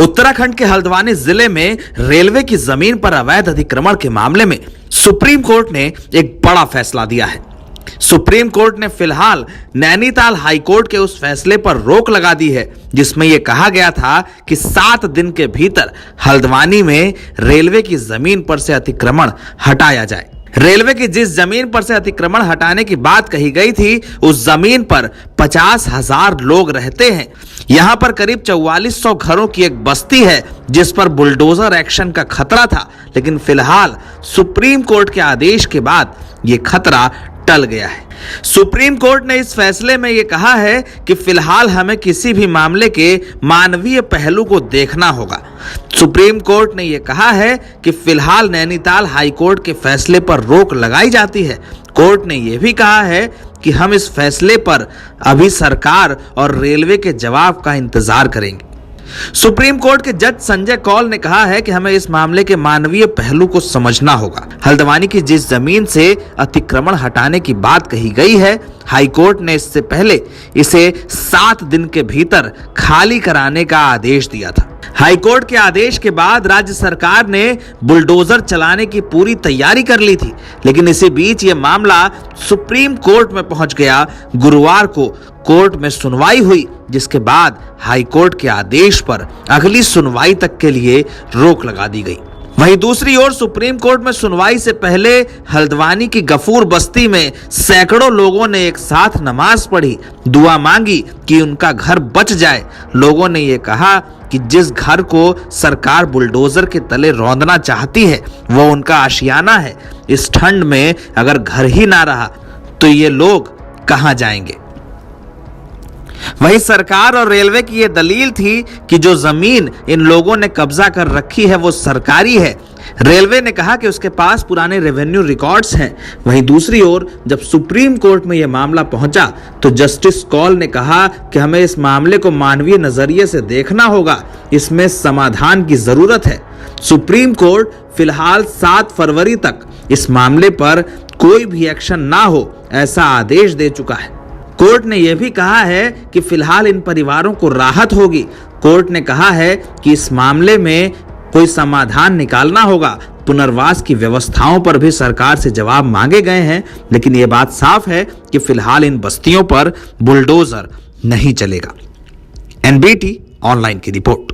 उत्तराखंड के हल्द्वानी जिले में रेलवे की जमीन पर अवैध अतिक्रमण के मामले में सुप्रीम कोर्ट ने एक बड़ा फैसला दिया है। सुप्रीम कोर्ट ने फिलहाल नैनीताल हाई कोर्ट के उस फैसले पर रोक लगा दी है जिसमें यह कहा गया था कि 7 दिन के भीतर हल्द्वानी में रेलवे की जमीन पर से अतिक्रमण हटाया जाए। रेलवे की जिस जमीन पर से अतिक्रमण हटाने की बात कही गई थी, उस जमीन पर 50,000 लोग रहते हैं। यहां पर करीब 4400 घरों की एक बस्ती है जिस पर बुलडोजर एक्शन का खतरा था, लेकिन फिलहाल सुप्रीम कोर्ट के आदेश के बाद यह खतरा टल गया है। सुप्रीम कोर्ट ने इस फैसले में यह कहा है कि फिलहाल हमें किसी भी मामले के मानवीय पहलू को देखना होगा। सुप्रीम कोर्ट ने यह कहा है कि फिलहाल नैनीताल हाई कोर्ट के फैसले पर रोक लगाई जाती है। कोर्ट ने यह भी कहा है कि हम इस फैसले पर अभी सरकार और रेलवे के जवाब का इंतजार करेंगे। सुप्रीम कोर्ट के जज संजय कौल ने कहा है कि हमें इस मामले के मानवीय पहलू को समझना होगा। हल्द्वानी की जिस जमीन से अतिक्रमण हटाने की बात कही गई है, हाई कोर्ट ने इससे पहले इसे 7 दिन के भीतर खाली कराने का आदेश दिया था। हाई कोर्ट के आदेश के बाद राज्य सरकार ने बुलडोजर चलाने की पूरी तैयारी कर ली थी, लेकिन इसी बीच यह मामला सुप्रीम कोर्ट में पहुंच गया। गुरुवार को कोर्ट में सुनवाई हुई, जिसके बाद हाई कोर्ट के आदेश पर अगली सुनवाई तक के लिए रोक लगा दी गई। वहीं दूसरी ओर सुप्रीम कोर्ट में सुनवाई से पहले हल्द्वानी की गफूर बस्ती में सैकड़ों लोगों ने एक साथ नमाज पढ़ी, दुआ मांगी कि उनका घर बच जाए। लोगों ने यह कहा कि जिस घर को सरकार बुलडोजर के तले रौंदना चाहती है वो उनका आशियाना है। इस ठंड में अगर घर ही ना रहा तो ये लोग कहां जाएंगे। वहीं सरकार और रेलवे की यह दलील थी कि जो जमीन इन लोगों ने कब्जा कर रखी है वो सरकारी है। रेलवे ने कहा कि उसके पास पुराने रेवेन्यू रिकॉर्ड्स हैं। वहीं दूसरी ओर जब सुप्रीम कोर्ट में यह मामला पहुंचा तो जस्टिस कौल ने कहा कि हमें इस मामले को मानवीय नजरिए से देखना होगा, इसमें समाधान की जरूरत है। सुप्रीम कोर्ट फिलहाल 7 फरवरी तक इस मामले पर कोई भी एक्शन ना हो ऐसा आदेश दे चुका है। कोर्ट ने यह भी कहा है कि फिलहाल इन परिवारों को राहत होगी। कोर्ट ने कहा है कि इस मामले में कोई समाधान निकालना होगा। पुनर्वास की व्यवस्थाओं पर भी सरकार से जवाब मांगे गए हैं, लेकिन यह बात साफ है कि फिलहाल इन बस्तियों पर बुलडोजर नहीं चलेगा। एनबीटी ऑनलाइन की रिपोर्ट।